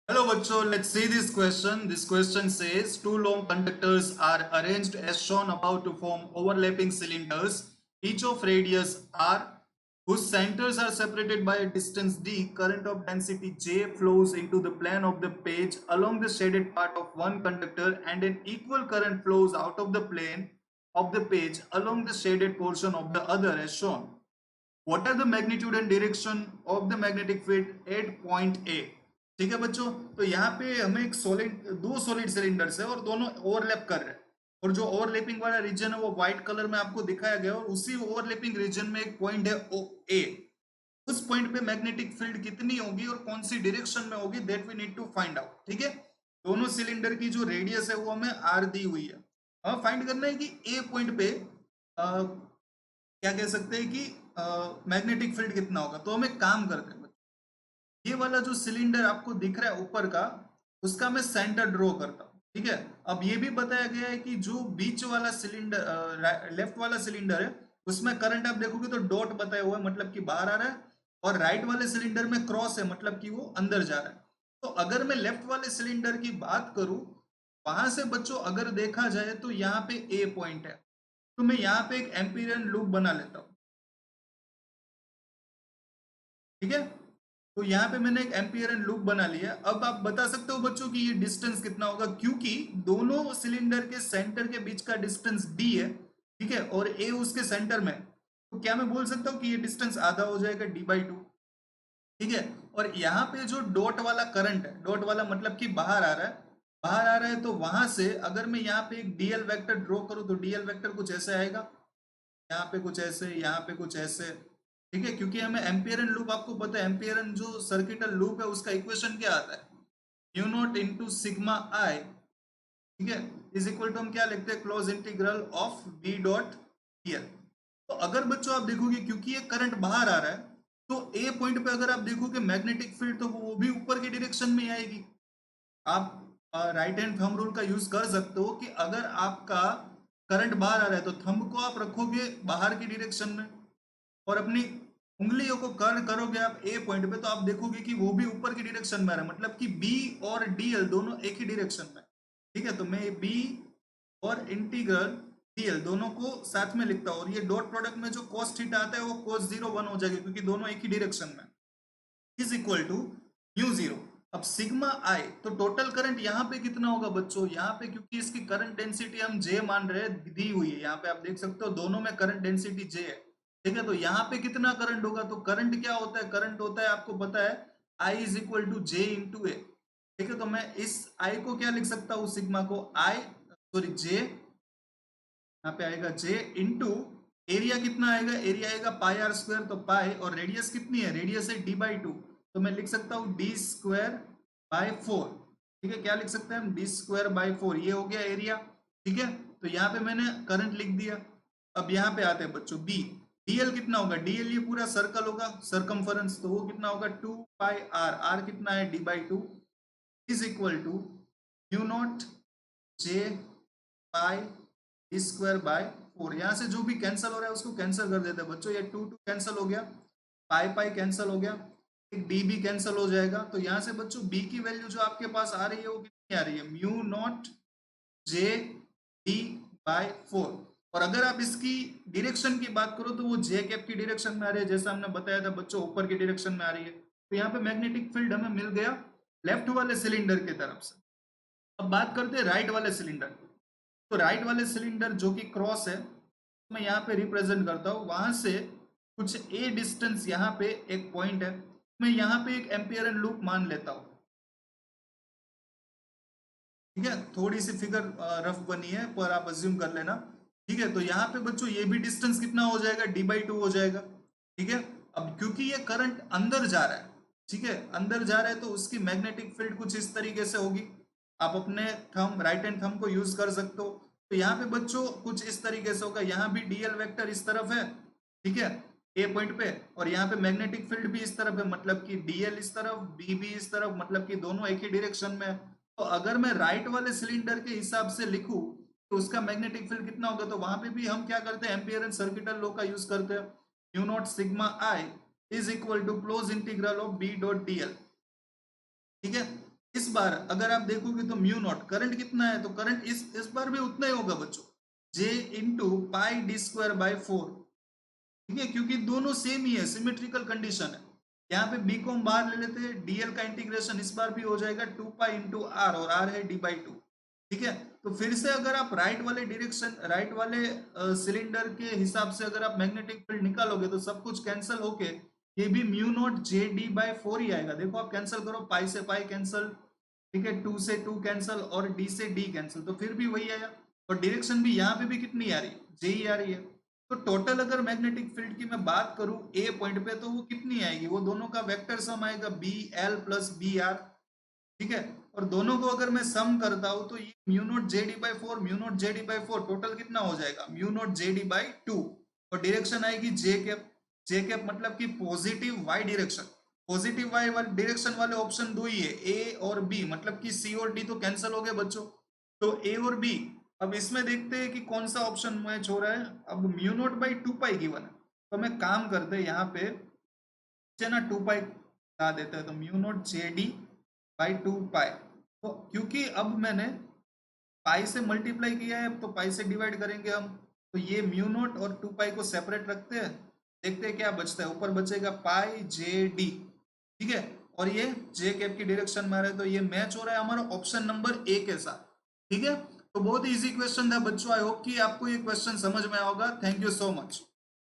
Hello, bachcho. Let's see this question. This question says two long conductors are arranged as shown above to form overlapping cylinders, each of radius r, whose centers are separated by a distance d. Current of density J flows into the plane of the page along the shaded part of one conductor, and an equal current flows out of the plane of the page along the shaded portion of the other as shown. What are the magnitude and direction of the magnetic field at point A? ठीक है बच्चों, तो यहाँ पे हमें एक solid दो solid cylinders है और दोनों ओवरलैप कर रहे हैं, और जो ओवरलैपिंग वाला रीजन है वो व्हाइट कलर में आपको दिखाया गया, और उसी ओवरलैपिंग रीजन में एक पॉइंट है ओ ए। उस पॉइंट पे मैग्नेटिक फील्ड कितनी होगी और कौन सी डायरेक्शन में होगी, that we need to find out. ठीक है, दोनों सिलेंडर की जो रेडियस है वो हमें आर दी हुई है। हमें फाइंड करना है कि ए पॉइंट पे क्या कह सकते हैं कि मैग्नेटिक फील्ड कितना होगा। तो हम एक काम करते हैं, ये वाला जो सिलेंडर आपको दिख रहा है ऊपर का, उसका मैं सेंटर ड्रॉ करता हूँ। ठीक है, अब ये भी बताया गया है कि जो बीच वाला सिलेंडर लेफ्ट वाला सिलेंडर है उसमें करंट आप देखोगे तो डॉट बताया हुआ है, मतलब कि बाहर आ रहा है, और राइट वाले सिलेंडर में क्रॉस है, मतलब कि वो अंदर जा रहा है। तो अगर मैं लेफ्ट वाले सिलेंडर की बात करूं, वहां से बच्चों अगर देखा जाए तो यहाँ पे ए पॉइंट है, तो मैं यहाँ पे एक एम्पीरियन लूप बना लेता हूँ। ठीक है, तो यहाँ पे मैंने एक एम्पियरन लूप बना लिया। अब आप बता सकते हो बच्चों कि ये डिस्टेंस कितना होगा, क्योंकि दोनों सिलेंडर के सेंटर के बीच का डिस्टेंस डी है। ठीक है, और ए उसके सेंटर में, तो क्या मैं बोल सकता हूँ कि ये डिस्टेंस आधा हो जाएगा d/2। ठीक है, और यहाँ पे जो डॉट वाला करंट है, डॉट वाला मतलब कि बाहर आ रहा है, बाहर आ रहा है, तो वहां से अगर मैं यहाँ पे एक डीएल वेक्टर ड्रॉ करूँ तो डीएल वेक्टर कुछ ऐसे आएगा, यहाँ पे कुछ ऐसे, यहाँ पे कुछ ऐसे। ठीक है, क्योंकि हमें एम्पियरन लूप, आपको पता है एम्पियरन जो सर्किटल लूप है उसका इक्वेशन क्या आता है, mu naught into sigma I. ठीक है, इज इक्वल टू हम क्या लिखते हैं, close integral of B dot D. तो अगर बच्चों आप देखोगे क्योंकि ये करंट बाहर आ रहा है, तो ए पॉइंट पे अगर आप देखोगे मैग्नेटिक फील्ड तो वो भी ऊपर की डायरेक्शन में आएगी। आप राइट हैंड थंब रूल का यूज कर सकते हो कि अगर आपका करंट बाहर आ रहा है तो थंब को आप रखोगे बाहर की डायरेक्शन में, और अपनी उंगलियों को कर्ल करोगे आप ए पॉइंट पे, तो आप देखोगे कि वो भी ऊपर की डायरेक्शन में आ रहा है, मतलब कि बी और डीएल दोनों एक ही डायरेक्शन में। ठीक है, तो मैं बी और इंटीग्रल डीएल दोनों को साथ में लिखता हूँ, और ये डॉट प्रोडक्ट में जो cos थीटा आता है वो cos 0 1 हो जाएगा, क्योंकि दोनों एक ही डायरेक्शन में, is equal to mu zero. अब सिग्मा आई, तो टोटल करंट यहाँ पे कितना होगा बच्चों, यहाँ पे क्योंकि इसकी करंट डेंसिटी हम जे मान रहे हैं, दी हुई है, यहाँ पे आप देख सकते हो दोनों में करंट डेंसिटी जे है। ठीक है, तो यहाँ पे कितना करंट होगा, तो करंट क्या होता है, करंट होता है आपको पता है I is equal to J into A. ठीक है, तो मैं इस आई को क्या लिख सकता हूँ, सिग्मा को आई, सॉरी जे, यहाँ पे आएगा जे इंटू एरिया कितना आएगा, एरिया आएगा पाई आर स्क्वायर, तो पाई, और रेडियस कितनी है, रेडियस है d/2, तो मैं लिख सकता हूँ d²/4। ठीक है, क्या लिख सकते हैं हम, d²/4, ये हो गया एरिया। ठीक है, तो यहाँ पे मैंने करंट लिख दिया। अब यहाँ पे आते हैं बच्चों बी, डीएल कितना होगा, डीएल ये पूरा सर्कल होगा, सरकमफरेंस, तो वो कितना होगा 2πr, आर कितना है d/2, is equal to mu naught J pi d²/4। यहाँ से जो भी कैंसिल हो रहा है उसको कैंसिल कर देते हैं बच्चों, ये 2 कैंसिल हो गया, पाई पाई कैंसिल हो गया, एक डी भी कैंसिल हो जाएगा। तो यहाँ से बच्चों बी की वैल्यू जो आपके पास आ रही है वो कितनी आ रही है, म्यू नॉट जे d/4। और अगर आप इसकी डायरेक्शन की बात करो तो वो जे कैप की डायरेक्शन में आ रही है, जैसा हमने बताया था बच्चों, ऊपर की डायरेक्शन में आ रही है। तो यहाँ पे मैग्नेटिक फील्ड हमें मिल गया लेफ्ट वाले सिलेंडर की तरफ से। अब बात करते हैं राइट वाले सिलेंडर की। तो राइट वाले सिलेंडर जो कि क्रॉस है, मैं यहाँ पे रिप्रेजेंट करता हूँ, वहां से कुछ ए डिस्टेंस यहाँ पे एक पॉइंट है, मैं यहाँ पे एक एम्पियरन लूप मान लेता हूँ। ठीक है, थोड़ी सी फिगर रफ बनी है पर आप अज्यूम कर लेना। ठीक है, तो यहाँ पे बच्चों ये भी डिस्टेंस कितना हो जाएगा, d/2 हो जाएगा। ठीक है, अब क्योंकि ये करंट अंदर जा रहा है, ठीक है, अंदर जा रहा है, तो उसकी मैग्नेटिक फील्ड कुछ इस तरीके से होगी। आप अपने थंब, राइट हैंड थंब को यूज कर सकते हो। तो यहाँ पे बच्चों कुछ इस तरीके से होगा, यहाँ भी डीएल वेक्टर इस तरफ है, ठीक है, ए पॉइंट पे, और यहाँ पे मैग्नेटिक फील्ड भी इस तरफ है, मतलब कि डीएल इस तरफ, बी भी इस तरफ, मतलब कि दोनों एक ही डायरेक्शन में है। तो अगर मैं राइट वाले सिलेंडर के हिसाब से लिखूं तो उसका मैग्नेटिक फील्ड कितना होगा, तो वहां पे भी हम क्या करते हैं, एम्पियर सर्किटल लॉ का यूज करते हैं, mu naught sigma I is equal to close integral of B dot DL. ठीक है, इस बार अगर आप देखोगे तो म्यू नॉट करंट कितना है, तो करंट इस बार भी उतना ही होगा बच्चों, J into pi D square by 4। ठीक है, क्योंकि दोनों सेम ही है, सिमेट्रिकल कंडीशन है। यहाँ पे बी को हम बाहर ले लेते हैं, डीएल का इंटीग्रेशन इस बार भी हो जाएगा 2 पाई इंटू आर, और आर है डी बाई 2। ठीक है, तो फिर से अगर आप राइट वाले डायरेक्शन, राइट वाले सिलेंडर के हिसाब से अगर आप मैग्नेटिक फील्ड निकालोगे तो सब कुछ कैंसिल होके ये भी mu naught J D by 4 ही आएगा। देखो आप कैंसिल करो, पाई से पाई कैंसिल, ठीक है, 2 से 2 कैंसिल और डी से डी कैंसिल, तो फिर भी वही आया। और डायरेक्शन भी यहाँ पे भी कितनी आ रही है, जे ही आ रही है। तो टोटल अगर मैग्नेटिक फील्ड की मैं बात करूं ए पॉइंट पे, तो वो कितनी आएगी, वो दोनों का वेक्टर सम आएगा B L plus B R. ठीक है, और दोनों को अगर मैं सम करता हूं तो ये mu naught J D by 4, mu naught J D by 4 total कितना हो जाएगा, mu naught J D by 2। और डायरेक्शन आएगी जे कैप, जे कैप मतलब कि positive Y direction. Positive Y वाले डायरेक्शन वाले ऑप्शन दो ही है, ए और बी, मतलब कि सी और डी तो कैंसिल हो गए बच्चों, तो ए और बी। अब इसमें देखते हैं कि कौन सा ऑप्शन मैच हो रहा है। अब mu naught by 2 pi given है, तो मैं काम करते हैं यहाँ पे ना 2 पाई ला देते हैं, तो mu naught J D by 2 पाई। तो क्योंकि अब मैंने पाई से मल्टीप्लाई किया है, तो पाई से डिवाइड करेंगे हम, तो ये म्यू नोट और 2 पाई को सेपरेट रखते हैं, देखते हैं क्या बचता है। ऊपर बचेगा पाई जे डी, ठीक है, और ये जे कैप की डायरेक्शन में आ रहा है, तो ये मैच हो रहा है हमारा ऑप्शन नंबर ए के साथ। ठीक है, तो बहुत इजी क्वेश्चन था बच्चों, आई होप कि आपको ये क्वेश्चन समझ में आएगा। Thank you so much.